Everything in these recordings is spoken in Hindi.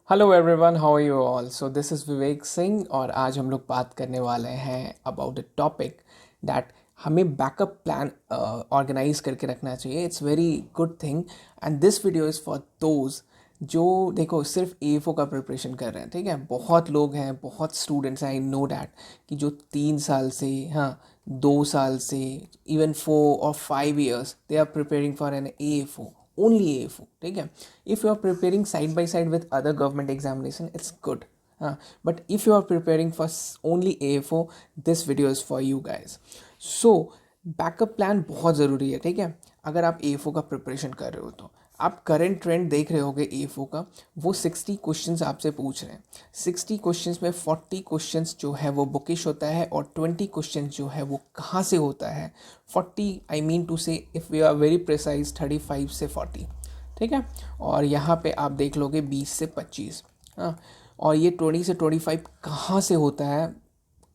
Hello everyone, how are you all. So this is Vivek Singh और आज हम लोग बात करने वाले हैं अबाउट द टॉपिक दैट हमें बैकअप प्लान ऑर्गेनाइज करके रखना चाहिए। It's very good thing and this video is for those जो देखो सिर्फ एएफओ का प्रिपरेशन कर रहे हैं। ठीक है, बहुत लोग हैं, बहुत स्टूडेंट्स हैं, आई नो डैट, कि जो 3 साल से, हाँ, 2 साल से, इवन 4 और 5 years they are preparing for an AFO, only AFO. ठीक है, if you are preparing side by side with other government examination, it's good. But if you are preparing for only AFO, this video is for you guys. So backup plan बहुत ज़रूरी है। ठीक है, अगर आप AFO का प्रिपरेशन कर रहे हो तो आप करंट ट्रेंड देख रहे होगे AFO का। वो 60 क्वेश्चंस आपसे पूछ रहे हैं। 60 क्वेश्चंस में 40 क्वेश्चंस जो है वो बुकिश होता है और 20 क्वेश्चंस जो है वो कहाँ से होता है। 40, I mean to say, if we are very precise, 35 से 40। ठीक है, और यहाँ पे आप देख लोगे 20 से 25। हाँ, और ये 20 से 25 कहाँ से होता है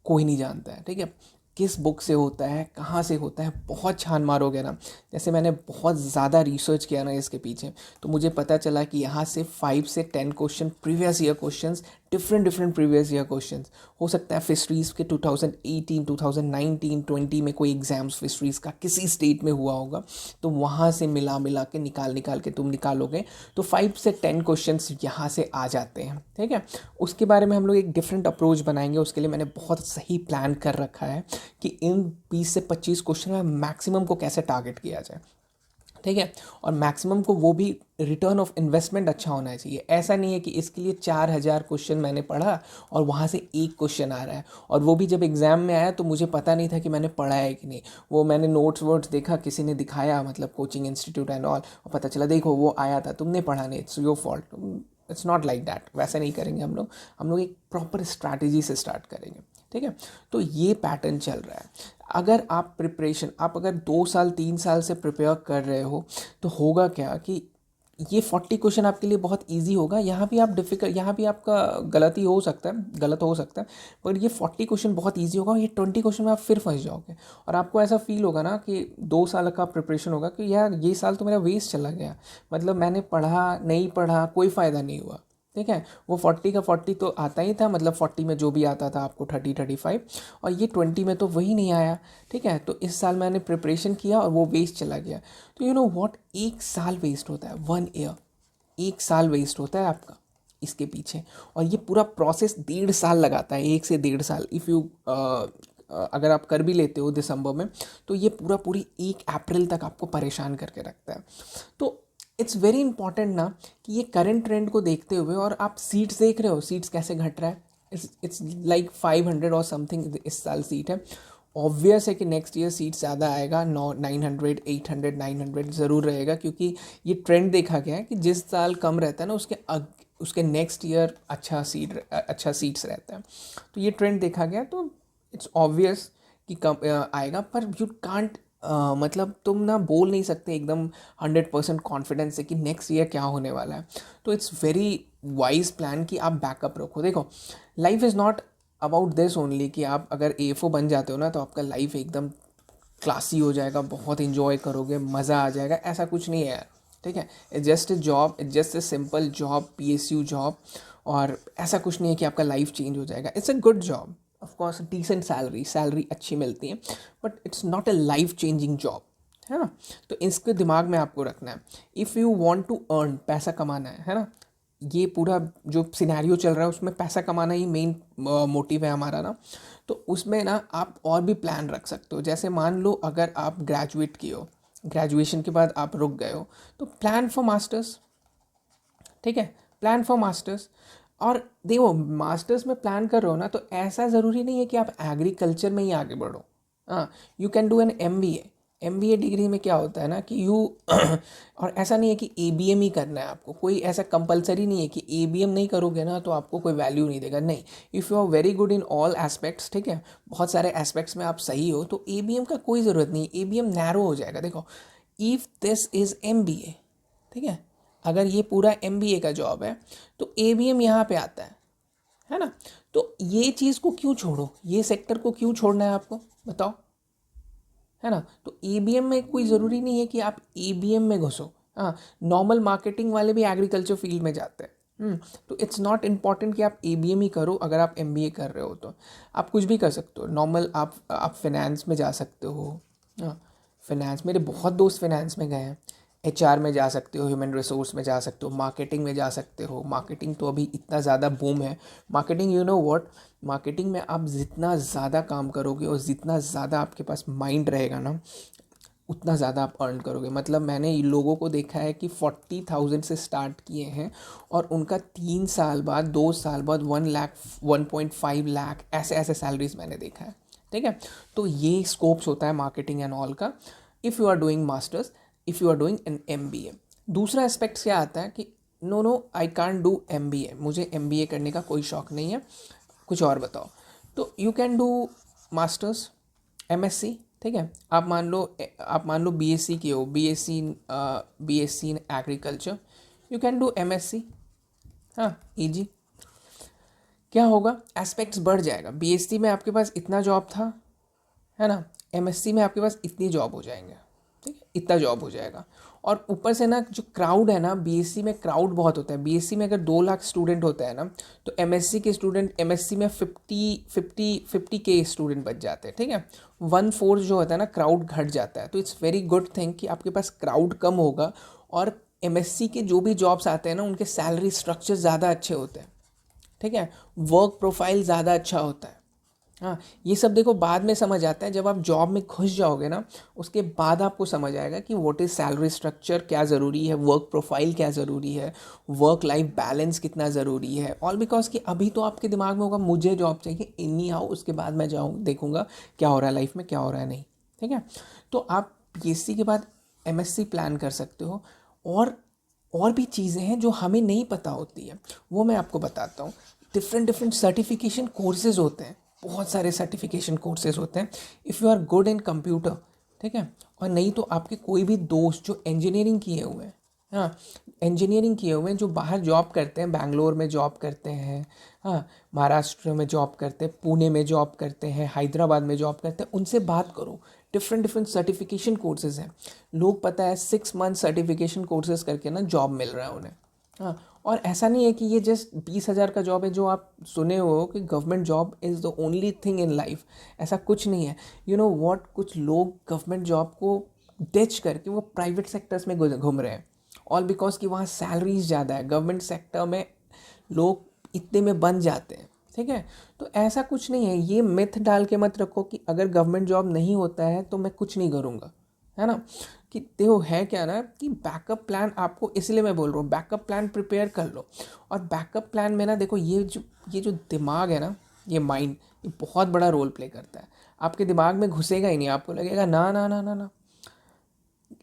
कोई नहीं जानता है। ठीक है, किस बुक से होता है, कहाँ से होता है, बहुत छान मारोगे ना। जैसे मैंने बहुत ज़्यादा रिसर्च किया ना इसके पीछे, तो मुझे पता चला कि यहाँ से 5 से 10 question previous year questions, different previous year questions हो सकता है। फिशरीज़ के 2018, 2019, 20 में कोई एग्जाम्स फिशरीज़ का किसी स्टेट में हुआ होगा, तो वहाँ से मिला मिला के निकाल के तुम निकालोगे तो 5 से 10 क्वेश्चंस यहाँ से आ जाते हैं। ठीक है, उसके बारे में हम लोग एक डिफरेंट अप्रोच बनाएंगे। उसके लिए मैंने बहुत सही प्लान कर रखा है कि इन 20 से 25 क्वेश्चन में मैक्सिमम को कैसे टारगेट किया जाए। ठीक है, और मैक्सिमम को वो भी रिटर्न ऑफ इन्वेस्टमेंट अच्छा होना चाहिए। ऐसा नहीं है कि इसके लिए 4,000 क्वेश्चन मैंने पढ़ा और वहाँ से एक क्वेश्चन आ रहा है, और वो भी जब एग्ज़ाम में आया तो मुझे पता नहीं था कि मैंने पढ़ा है कि नहीं। वो मैंने नोट्स वोट्स देखा, किसी ने दिखाया, मतलब कोचिंग इंस्टीट्यूट एंड ऑल, और पता चला देखो वो आया था, तुमने पढ़ा नहीं, it's your fault. It's not like that, वैसे नहीं करेंगे हम लोग एक प्रॉपर स्ट्रैटेजी से स्टार्ट करेंगे। ठीक है, तो ये पैटर्न चल रहा है। अगर आप प्रिपरेशन, आप अगर 2 साल 3 साल से प्रिपेयर कर रहे हो तो होगा क्या कि ये 40 क्वेश्चन आपके लिए बहुत इजी होगा। यहाँ भी आप डिफ़िकल्ट, यहाँ भी आपका गलती हो सकता है, गलत हो सकता है, पर ये 40 क्वेश्चन बहुत इजी होगा। और ये 20 क्वेश्चन में आप फिर फंस जाओगे और आपको ऐसा फील होगा ना कि 2 साल का प्रिपरेशन होगा कि यार ये साल तो मेरा वेस्ट चला गया, मतलब मैंने पढ़ा नहीं पढ़ा, कोई फ़ायदा नहीं हुआ। ठीक है, वो 40 का 40 तो आता ही था, मतलब 40 में जो भी आता था आपको 30-35, और ये 20 में तो वही नहीं आया। ठीक है, तो इस साल मैंने प्रिपरेशन किया और वो वेस्ट चला गया। तो यू नो व्हाट, 1 साल वेस्ट होता है, 1 ईयर, 1 साल वेस्ट होता है आपका इसके पीछे। और ये पूरा प्रोसेस 1.5 साल लगाता है, 1 से 1.5 साल। इफ़ यू अगर आप कर भी लेते हो दिसंबर में, तो ये पूरी 1 अप्रैल तक आपको परेशान करके रखता है। तो इट्स वेरी इंपॉर्टेंट ना कि ये करंट ट्रेंड को देखते हुए, और आप सीट्स देख रहे हो, सीट्स कैसे घट रहा है। इट्स लाइक 500 और समथिंग इस साल सीट है। ऑब्वियस है कि नेक्स्ट ईयर सीट ज़्यादा आएगा, 900, 800, 900 ज़रूर रहेगा, क्योंकि ये ट्रेंड देखा गया है कि जिस साल कम रहता है ना, उसके नेक्स्ट ईयर अच्छा सीट्स रहता है। तो ये ट्रेंड देखा गया, तो इट्स ऑब्वियस कि कम आएगा। पर यू कांट, मतलब तुम ना बोल नहीं सकते एकदम 100% कॉन्फिडेंस से कि नेक्स्ट ईयर क्या होने वाला है। तो इट्स वेरी वाइज प्लान कि आप बैकअप रखो। देखो, life is not about this only कि आप अगर एएफओ बन जाते हो ना तो आपका लाइफ एकदम क्लासी हो जाएगा, बहुत इन्जॉय करोगे, मज़ा आ जाएगा, ऐसा कुछ नहीं है यार। ठीक है, it's just a job, it's just a simple job, PSU job. और ऐसा कुछ नहीं है कि आपका लाइफ चेंज हो जाएगा। It's a good job, of course decent salary अच्छी मिलती है, but it's not a life changing job, है ना। तो इसके दिमाग में आपको रखना है, if you want to earn, पैसा कमाना है ना। ये पूरा जो सिनेरियो चल रहा है उसमें पैसा कमाना ही मेन मोटिव है हमारा ना। तो उसमें ना आप और भी प्लान रख सकते हो। जैसे मान लो अगर आप ग्रेजुएट किए हो, ग्रेजुएशन के बाद आप रुक गए हो, तो प्लान फॉर मास्टर्स। ठीक है, प्लान फॉर मास्टर्स। और देखो, मास्टर्स में प्लान कर रहे हो ना, तो ऐसा ज़रूरी नहीं है कि आप एग्रीकल्चर में ही आगे बढ़ो। हाँ, you can do an MBA. MBA degree में क्या होता है ना कि यू और ऐसा नहीं है कि एबीएम ही करना है आपको, कोई ऐसा कंपलसरी नहीं है कि एबीएम नहीं करोगे ना तो आपको कोई वैल्यू नहीं देगा। नहीं, if you are very good in all aspects, ठीक है, बहुत सारे एस्पेक्ट्स में आप सही हो, तो एबीएम का कोई ज़रूरत नहीं। एबीएम नैरो हो जाएगा। देखो, इफ़ दिस इज़ एमबीए, ठीक है, अगर ये पूरा एमबीए का जॉब है तो एबीएम यहाँ पे आता है ना। तो ये चीज़ को क्यों छोड़ो, ये सेक्टर को क्यों छोड़ना है आपको, बताओ, है ना। तो एबीएम में कोई ज़रूरी नहीं है कि आप एबीएम में घुसो। हाँ, नॉर्मल मार्केटिंग वाले भी एग्रीकल्चर फील्ड में जाते हैं। तो इट्स नॉट इम्पॉर्टेंट कि आप ABM ही करो। अगर आप MBA कर रहे हो तो आप कुछ भी कर सकते हो। नॉर्मल आप फिनेंस में जा सकते हो। हाँ, फिनेंस, मेरे बहुत दोस्त फिनेंस में गए हैं। HR में जा सकते हो, ह्यूमन रिसोर्स में जा सकते हो, मार्केटिंग में जा सकते हो। मार्केटिंग तो अभी इतना ज़्यादा बूम है। Marketing, you know what, marketing में आप जितना ज़्यादा काम करोगे और जितना ज़्यादा आपके पास माइंड रहेगा ना, उतना ज़्यादा आप अर्न करोगे। मतलब मैंने लोगों को देखा है कि 40,000 से स्टार्ट किए हैं और उनका 3 साल बाद, 2 साल बाद 1 लाख, 1.5 लाख, ऐसे ऐसे सैलरीज मैंने देखा है। ठीक है, तो ये स्कोप्स होता है मार्केटिंग एंड ऑल का, if you are doing masters, if you are doing an MBA। दूसरा एस्पेक्ट क्या आता है कि no no, I can't do MBA, मुझे MBA करने का कोई शौक नहीं है, कुछ और बताओ। तो you can do masters, MSc। ठीक है, आप मान लो BSc की हो, BSc in agriculture, you can do MSc। हाँ, ईजी। क्या होगा, एस्पेक्ट्स बढ़ जाएगा। BSc में आपके पास इतना जॉब था, है ना, MSc में आपके पास इतनी जॉब हो जाएंगे। ठीक है, इतना जॉब हो जाएगा। और ऊपर से ना जो क्राउड है ना, BSc में क्राउड बहुत होता है। BSc में अगर 2 लाख स्टूडेंट होता है ना, तो MSc में 50K स्टूडेंट बच जाते हैं। ठीक है, 1/4 जो होता है ना, क्राउड घट जाता है। तो इट्स वेरी गुड थिंग कि आपके पास क्राउड कम होगा और MSc के जो भी जॉब्स आते हैं ना, उनके सैलरी स्ट्रक्चर ज़्यादा अच्छे होते हैं। ठीक है, वर्क प्रोफाइल ज़्यादा अच्छा होता है। हाँ, ये सब देखो बाद में समझ आता है, जब आप जॉब में घुस जाओगे ना, उसके बाद आपको समझ आएगा कि व्हाट इज़ सैलरी स्ट्रक्चर, क्या ज़रूरी है, वर्क प्रोफाइल क्या ज़रूरी है, वर्क लाइफ बैलेंस कितना ज़रूरी है। ऑल बिकॉज कि अभी तो आपके दिमाग में होगा मुझे जॉब चाहिए, इन्नी हाउ, उसके बाद मैं जाऊँ देखूँगा क्या हो रहा है लाइफ में, क्या हो रहा है नहीं। ठीक है, तो आप PhD के बाद MSc प्लान कर सकते हो। और भी चीज़ें हैं जो हमें नहीं पता होती है, वो मैं आपको बताता हूँ। डिफरेंट डिफरेंट सर्टिफिकेशन कोर्सेज होते हैं, बहुत सारे सर्टिफिकेशन कोर्सेज होते हैं। If you are good in computer, ठीक है, और नहीं तो आपके कोई भी दोस्त जो इंजीनियरिंग किए हुए हैं, हाँ, इंजीनियरिंग किए हुए हैं, जो बाहर जॉब करते हैं, बैंगलोर में जॉब करते हैं, हाँ, महाराष्ट्र में जॉब करते हैं, पुणे में जॉब करते हैं, हैदराबाद में जॉब करते हैं, उनसे बात करो। डिफरेंट डिफरेंट सर्टिफिकेशन कोर्सेज हैं। लोग, पता है, 6 मंथ सर्टिफिकेशन कोर्सेज करके ना जॉब मिल रहा है उन्हें। हाँ, और ऐसा नहीं है कि ये जस्ट 20,000 का जॉब है जो आप सुने हो कि government job is the only thing in life. ऐसा कुछ नहीं है। यू नो व्हाट, कुछ लोग गवर्नमेंट जॉब को डिच करके वो प्राइवेट सेक्टर्स में घूम रहे हैं। ऑल बिकॉज कि वहाँ सैलरीज ज़्यादा है। गवर्नमेंट सेक्टर में लोग इतने में बन जाते हैं। ठीक है, तो ऐसा कुछ नहीं है। ये मिथ डाल के मत रखो कि अगर गवर्नमेंट जॉब नहीं होता है तो मैं कुछ नहीं करूँगा, है ना। कि देखो है क्या ना, कि बैकअप प्लान आपको, इसलिए मैं बोल रहा हूँ बैकअप प्लान प्रिपेयर कर लो। और बैकअप प्लान में ना देखो, ये जो दिमाग है ना, ये माइंड, ये बहुत बड़ा रोल प्ले करता है। आपके दिमाग में घुसेगा ही नहीं, आपको लगेगा ना ना ना ना ना,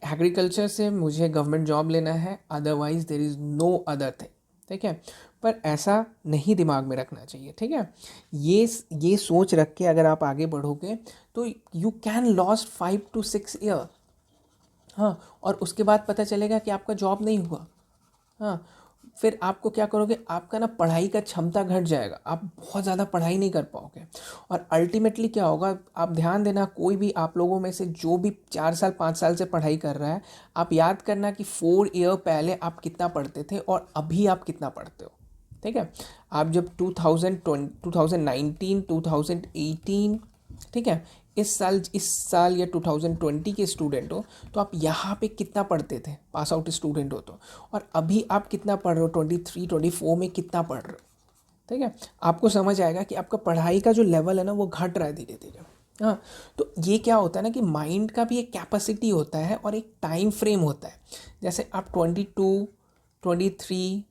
एग्रीकल्चर से मुझे गवर्नमेंट जॉब लेना है, otherwise there is no other thing. ठीक है, पर ऐसा नहीं दिमाग में रखना चाहिए। ठीक है, ये सोच रख के अगर आप आगे बढ़ोगे तो you can lost 5 to 6 year. हाँ, और उसके बाद पता चलेगा कि आपका जॉब नहीं हुआ। हाँ, फिर आपको क्या करोगे, आपका ना पढ़ाई का क्षमता घट जाएगा, आप बहुत ज़्यादा पढ़ाई नहीं कर पाओगे। और अल्टीमेटली क्या होगा, आप ध्यान देना, कोई भी आप लोगों में से जो भी 4 साल 5 साल से पढ़ाई कर रहा है, आप याद करना कि 4 ईयर पहले आप कितना पढ़ते थे और अभी आप कितना पढ़ते हो। ठीक है, आप जब 2020, 2019, 2018, ठीक है, इस साल या 2020 के स्टूडेंट हो, तो आप यहाँ पे कितना पढ़ते थे, पास आउट स्टूडेंट हो तो, और अभी आप कितना पढ़ रहे हो, 23 24 में कितना पढ़ रहे हो। ठीक है, आपको समझ आएगा कि आपका पढ़ाई का जो लेवल है ना, वो घट रहा है धीरे धीरे। हाँ, तो ये क्या होता है ना, कि माइंड का भी एक कैपेसिटी होता है और एक टाइम फ्रेम होता है। जैसे आप 22, 23,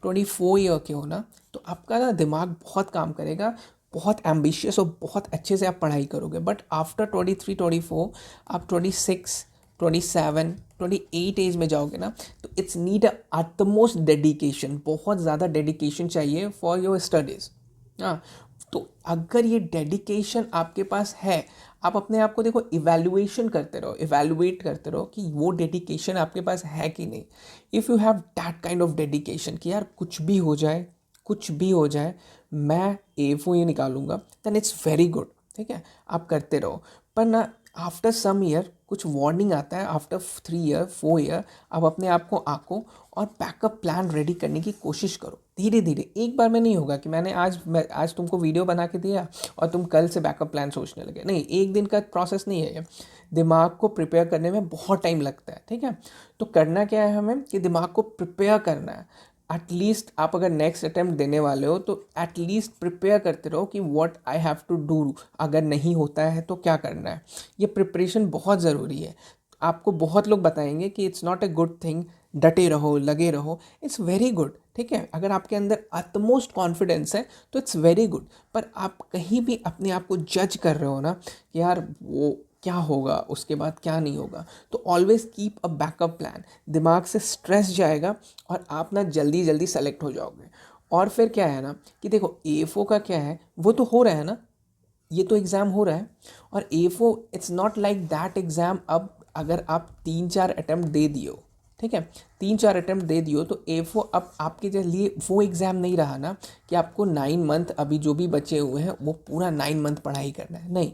24 ईयर के हो ना, तो आपका ना दिमाग बहुत काम करेगा, बहुत एम्बिशियस और बहुत अच्छे से आप पढ़ाई करोगे। बट आफ्टर 23 24 आप 26, 27, 28 एज में जाओगे ना, तो इट्स नीड अटमोस्ट डेडिकेशन, बहुत ज़्यादा डेडिकेशन चाहिए फॉर योर स्टडीज़। हाँ, तो अगर ये डेडिकेशन आपके पास है, आप अपने आप को देखो, इवैल्यूएशन करते रहो, इवैल्यूएट करते रहो कि वो डेडिकेशन आपके पास है कि नहीं। If you have that kind of dedication कि यार कुछ भी हो जाए, कुछ भी हो जाए, मैं A4 ये निकालूंगा, देन इट्स वेरी गुड। ठीक है, आप करते रहो। पर ना आफ्टर सम ईयर कुछ वार्निंग आता है आफ्टर 3 ईयर 4 ईयर, आप अपने आप को आंको और बैकअप प्लान रेडी करने की कोशिश करो धीरे धीरे। एक बार में नहीं होगा कि मैं आज तुमको वीडियो बना के दिया और तुम कल से बैकअप प्लान सोचने लगे, नहीं, एक दिन का प्रोसेस नहीं है ये। दिमाग को प्रिपेयर करने में बहुत टाइम लगता है, ठीक है। तो करना क्या है हमें कि दिमाग को प्रिपेयर करना है। एटलीस्ट आप अगर नेक्स्ट अटैम्प्ट देने वाले हो तो एटलीस्ट प्रिपेयर करते रहो कि what I have to do, अगर नहीं होता है तो क्या करना है। ये प्रिपरेशन बहुत ज़रूरी है। आपको बहुत लोग बताएंगे कि it's not a good thing, डटे रहो, लगे रहो, इट्स वेरी गुड, ठीक है। अगर आपके अंदर अटमोस्ट कॉन्फिडेंस है तो इट्स वेरी गुड। पर आप कहीं भी अपने आप को जज कर रहे हो ना कि यार वो क्या होगा, उसके बाद क्या नहीं होगा, तो always keep a backup plan. दिमाग से स्ट्रेस जाएगा और आप ना जल्दी जल्दी सेलेक्ट हो जाओगे। और फिर क्या है ना कि देखो AFO का क्या है, वो तो हो रहा है ना, ये तो एग्ज़ाम हो रहा है। और AFO it's not like that exam. अब अगर आप 3-4 अटैम्प्ट दे दियो, ठीक है, 3-4 अटैम्प्ट दे दियो तो AFO अब आपके लिए वो एग्ज़ाम नहीं रहा ना कि आपको 9 मंथ अभी जो भी बचे हुए हैं वो पूरा 9 मंथ पढ़ाई करना है, नहीं।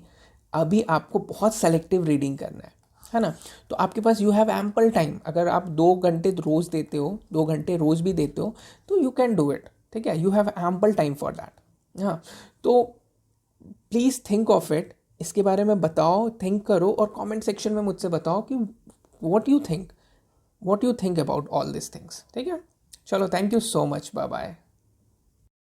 अभी आपको बहुत सेलेक्टिव रीडिंग करना है ना। तो आपके पास यू हैव एम्पल टाइम। अगर आप 2 घंटे रोज़ देते हो, 2 घंटे रोज़ भी देते हो तो यू कैन डू इट, ठीक है। You have ample time for that. हाँ, तो प्लीज़ थिंक ऑफ इट, इसके बारे में बताओ, थिंक करो और कमेंट सेक्शन में मुझसे बताओ कि what you think about all this things, ठीक है। चलो, thank you so much, bye bye.